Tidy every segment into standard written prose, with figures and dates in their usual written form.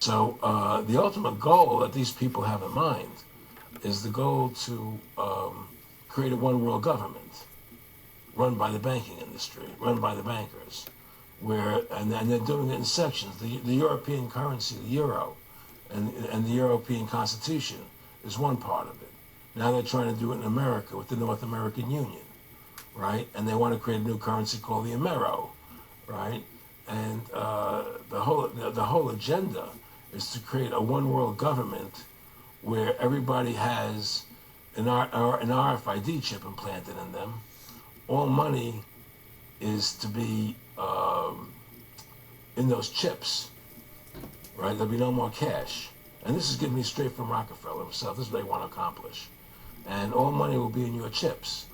So the ultimate goal that these people have in mind is the goal to create a one world government run by the banking industry, run by the bankers, and they're doing it in sections. The European currency, the euro, and the European Constitution is one part of it. Now they're trying to do it in America with the North American Union, right? And they want to create a new currency called the Amero, right? And the whole agenda is to create a one world government where everybody has an RFID chip implanted in them. All money is to be in those chips, right? There'll be no more cash. And this is giving me straight from Rockefeller himself. This is what they want to accomplish. And all money will be in your chips.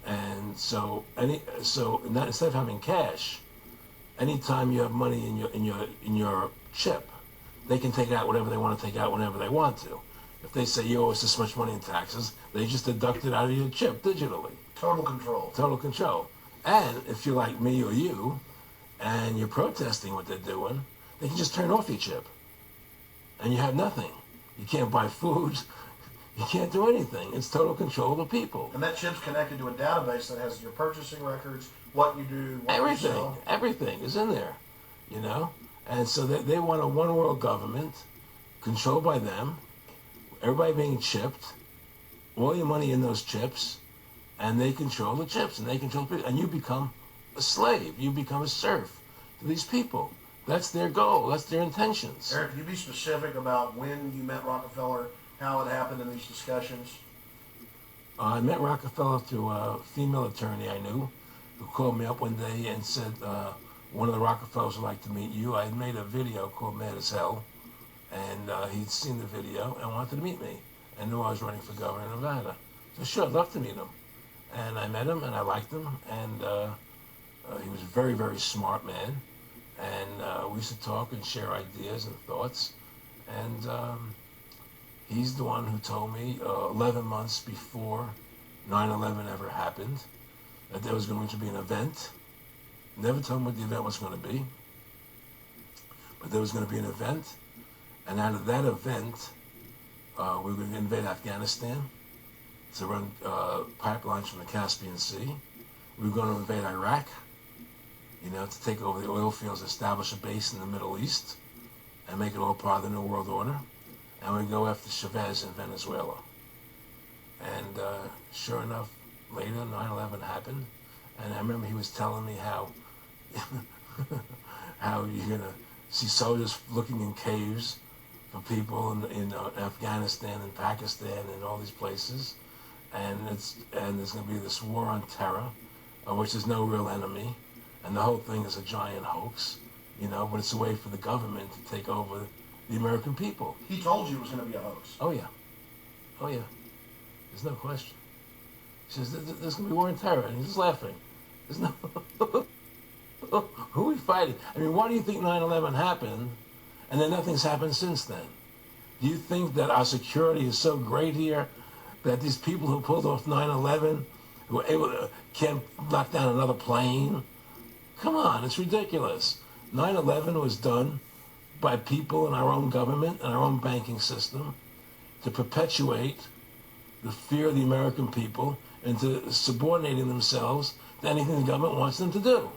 And so instead of having cash, anytime you have money in your chip, they can take out whatever they want to take out whenever they want to. If they say you owe us this much money in taxes, they just deduct it out of your chip digitally. Total control. Total control. And if you're like me or you, and you're protesting what they're doing, they can just turn off your chip. And you have nothing. You can't buy food. You can't do anything. It's total control of the people. And that chip's connected to a database that has your purchasing records, what you do, what you sell. Everything is in there, you know? And so they want a one world government controlled by them, everybody being chipped, all your money in those chips, and they control the chips, and they control people, and you become a slave. You become a serf to these people. That's their goal. That's their intentions. Eric, can you be specific about when you met Rockefeller, how it happened in these discussions? I met Rockefeller through a female attorney I knew who called me up one day and said, one of the Rockefellers would like to meet you. I had made a video called Mad as Hell, and he'd seen the video and wanted to meet me and knew I was running for governor of Nevada. So sure, I'd love to meet him. And I met him, and I liked him, and he was a very, very smart man. And we used to talk and share ideas and thoughts. And he's the one who told me 11 months before 9/11 ever happened that there was going to be an event. Never told me what the event was going to be, but there was going to be an event. And out of that event, we were going to invade Afghanistan to run pipelines from the Caspian Sea. We were going to invade Iraq, you know, to take over the oil fields, establish a base in the Middle East, and make it all part of the New World Order. And we go after Chavez in Venezuela. And sure enough, later 9/11 happened, and I remember he was telling me how how you're gonna see soldiers looking in caves for people in Afghanistan and Pakistan and all these places, and there's gonna be this war on terror, which there's no real enemy, and the whole thing is a giant hoax, you know, but it's a way for the government to take over the American people. He told you it was going to be a hoax. Oh yeah. Oh yeah. There's no question. He says, there's going to be war on terror, and he's just laughing. There's no... Who are we fighting? I mean, why do you think 9/11 happened, and then nothing's happened since then? Do you think that our security is so great here that these people who pulled off 9/11 who were able to, can't knock down another plane? Come on, it's ridiculous. 9/11 was done by people in our own government and our own banking system to perpetuate the fear of the American people into subordinating themselves to anything the government wants them to do.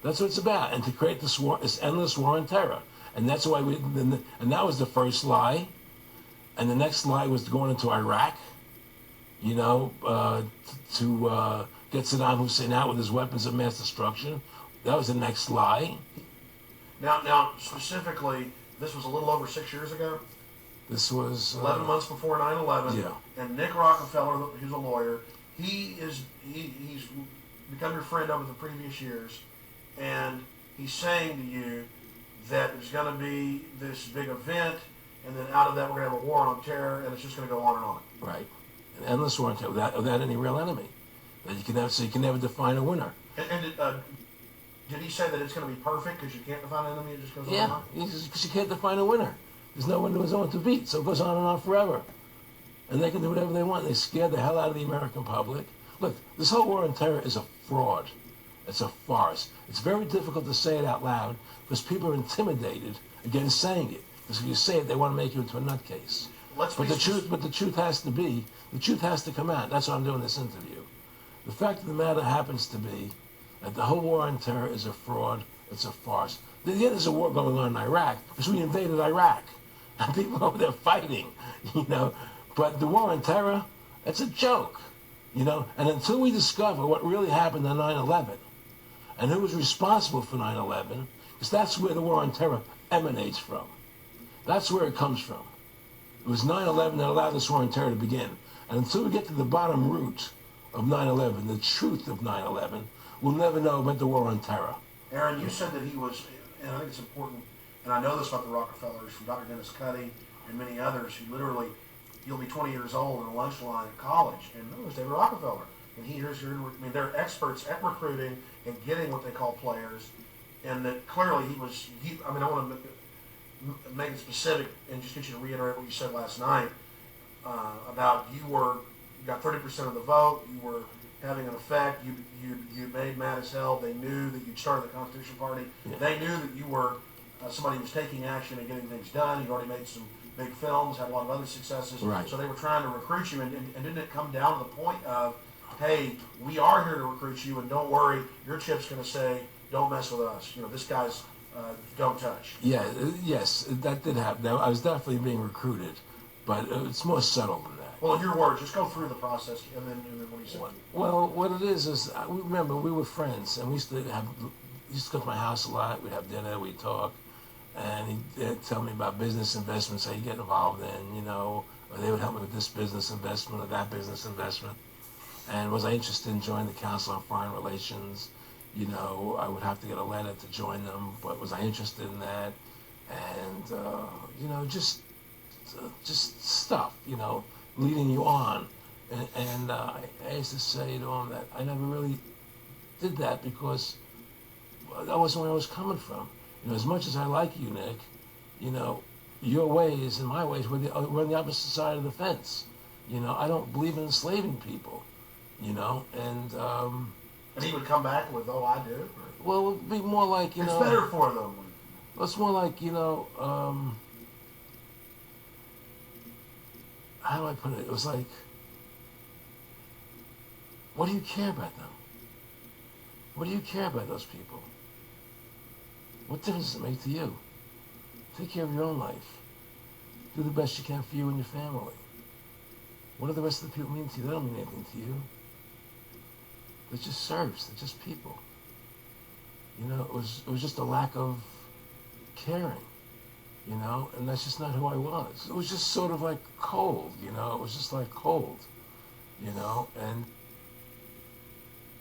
That's what it's about, and to create this war, this endless war on terror. And that's why and that was the first lie. And the next lie was going into Iraq, you know, to get Saddam Hussein out with his weapons of mass destruction. That was the next lie. Now, specifically, this was a little over 6 years ago. This was 11 months before 9/11. Yeah. And Nick Rockefeller, who's a lawyer, he's become your friend over the previous years, and he's saying to you that there's going to be this big event, and then out of that we're going to have a war on terror, and it's just going to go on and on. Right, an endless war on terror without any real enemy. That you can never, so you can never define a winner. And did he say that it's going to be perfect because you can't define an enemy? It just goes on and on? Yeah, because you can't define a winner. There's no one to beat, so it goes on and on forever. And they can do whatever they want. They scare the hell out of the American public. Look, this whole war on terror is a fraud. It's a farce. It's very difficult to say it out loud because people are intimidated against saying it. Because if you say it, they want to make you into a nutcase. Let's But be the truth has to come out. That's why I'm doing this interview. The fact of the matter happens to be that the whole war on terror is a fraud. It's a farce. Yeah, there's a war going on in Iraq because we invaded Iraq. And people over there fighting, you know. But the war on terror, it's a joke, you know. And until we discover what really happened on 9/11 and who was responsible for 9/11, because that's where the war on terror emanates from. That's where it comes from. It was 9/11 that allowed this war on terror to begin. And until we get to the bottom root of 9/11, the truth of 9/11, we'll never know about the war on terror. Aaron, you said that he was, and I think it's important, and I know this about the Rockefellers from Dr. Dennis Cuddy and many others who literally, you'll be 20 years old in a lunch line at college, and it was David Rockefeller. And they're experts at recruiting and getting what they call players, and that clearly I want to make it specific and just get you to reiterate what you said last night about you got 30% of the vote, you were having an effect, you made mad as hell, they knew that you'd started the Constitution Party, Yeah. They knew that you were somebody who was taking action and getting things done, you'd already made some big films, had a lot of other successes, Right. So they were trying to recruit you, and didn't it come down to the point of, hey, we are here to recruit you, and don't worry, your chip's going to say, don't mess with us, you know, this guy's don't touch. Yeah, yes, that did happen. I was definitely being recruited, but it's more subtle than that. Well, in your words, just go through the process, and then what do you say? Well, what it is remember we were friends, and we used to go to my house a lot. We'd have dinner, we'd talk, and he'd tell me about business investments, how you get involved in, you know, or they would help me with this business investment or that business investment. And was I interested in joining the Council on Foreign Relations? You know, I would have to get a letter to join them, but was I interested in that? And, you know, just stuff, you know, leading you on. And I used to say to him that I never really did that because that wasn't where I was coming from. You know, as much as I like you, Nick, you know, your ways and my ways, we're on the opposite side of the fence. You know, I don't believe in enslaving people, you know, and he would come back with, oh, I do? Or? Well, it would be more like, you know... It's better for them. Well, it's more like, you know, how do I put it? It was like, what do you care about them? What do you care about those people? What difference does it make to you? Take care of your own life. Do the best you can for you and your family. What do the rest of the people mean to you? They don't mean anything to you. They're just serfs. They're just people. You know, it was just a lack of caring, you know, and that's just not who I was. It was just sort of like cold, you know. It was just like cold, you know, and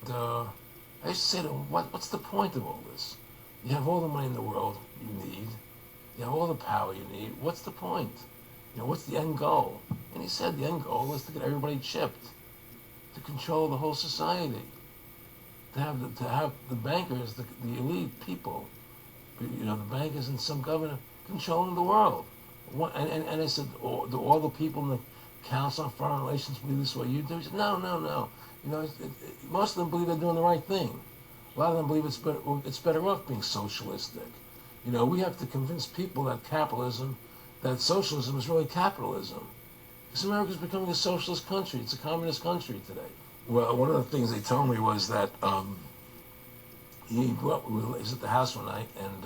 I used to say to him, what's the point of all this? You have all the money in the world you need. You have all the power you need. What's the point? You know, what's the end goal? And he said the end goal is to get everybody chipped, to control the whole society, to have the bankers, the elite people, you know, the bankers and some governor controlling the world. And I said, do all the people in the Council on Foreign Relations believe this is what you do? He said, no. You know, most of them believe they're doing the right thing. A lot of them believe it's better off being socialistic. You know, we have to convince people that socialism is really capitalism. Because America's becoming a socialist country. It's a communist country today. Well, one of the things they told me was that he was at the house one night, and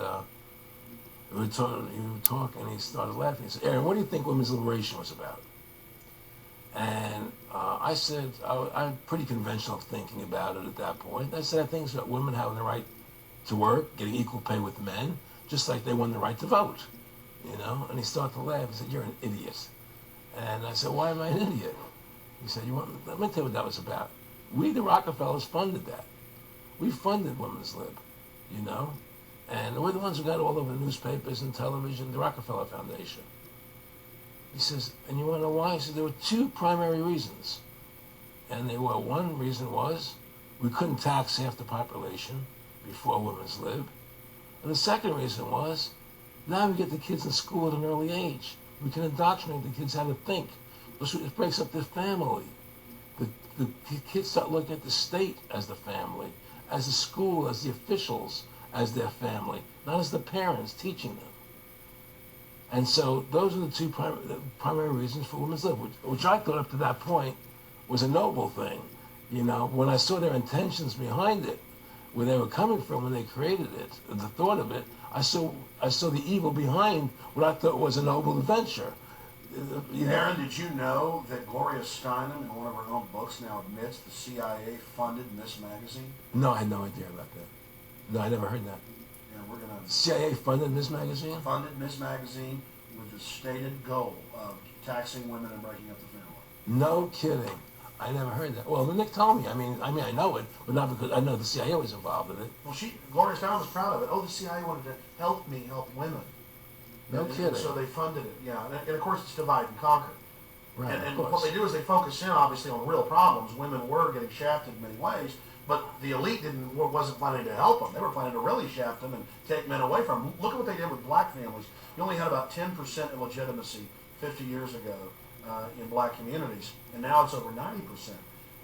we were talking, and he started laughing. He said, Aaron, what do you think women's liberation was about? And I said, I'm pretty conventional thinking about it at that point. I said, I think it's about women having the right to work, getting equal pay with men, just like they won the right to vote, you know? And he started to laugh. He said, you're an idiot. And I said, why am I an idiot? He said, let me tell you what that was about. We, the Rockefellers, funded that. We funded Women's Lib, you know? And we're the ones who got all over the newspapers and television, the Rockefeller Foundation. He says, and you want to know why? He said, there were two primary reasons. And they were, one reason was we couldn't tax half the population before Women's Lib. And the second reason was, now we get the kids in school at an early age. We can indoctrinate the kids how to think. It breaks up their family. The kids start looking at the state as the family, as the school, as the officials, as their family, not as the parents teaching them. And so those are the two primary reasons for women's lib, which I thought up to that point was a noble thing. You know, when I saw their intentions behind it, where they were coming from when they created it, the thought of it, I saw the evil behind what I thought was a noble adventure. Aaron, did you know that Gloria Steinem, in one of her own books, now admits the CIA funded Miss Magazine? No, I had no idea about that. No, I never heard that. Yeah, we're gonna CIA funded Miss Magazine? Funded Miss Magazine with the stated goal of taxing women and breaking up the family. No kidding. I never heard that. Well, Nick told me. I mean, I know it, but not because I know the CIA was involved in it. Well, Gloria Steinem was proud of it. Oh, the CIA wanted to help me help women. No kidding. And so they funded it. Yeah, and of course it's divide and conquer. Right. And what they do is they focus in obviously on real problems. Women were getting shafted in many ways, but the elite wasn't planning to help them. They were planning to really shaft them and take men away from them. Look at what they did with black families. You only had about 10% illegitimacy 50 years ago in black communities, and now it's over 90%.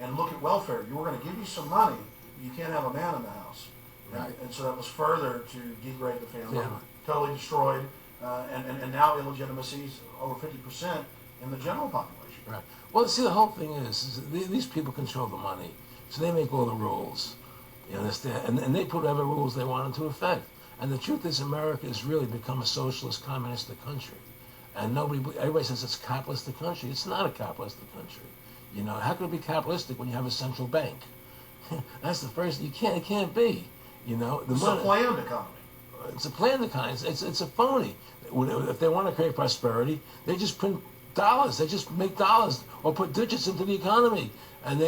And look at welfare. You were going to give you some money, but you can't have a man in the house. Right. And so that was further to degrade the family, Yeah. totally destroyed. And now illegitimacy is over 50% in the general population. Right. Well, see, the whole thing is these people control the money, so they make all the rules. You understand? And they put whatever rules they want into effect. And the truth is, America has really become a socialist, communistic country. And everybody says it's a capitalistic country. It's not a capitalistic country. You know, how could it be capitalistic when you have a central bank? That's the first. It can't be. You know, It's a planned economy. It's a planned economy. It's a phony. If they want to create prosperity, they just print dollars. They just make dollars or put digits into the economy, and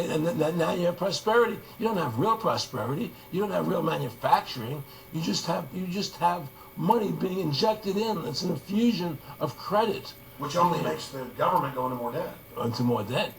now you have prosperity. You don't have real prosperity. You don't have real manufacturing. You just have money being injected in. It's an infusion of credit, Which only makes the government go into more debt. into more debt.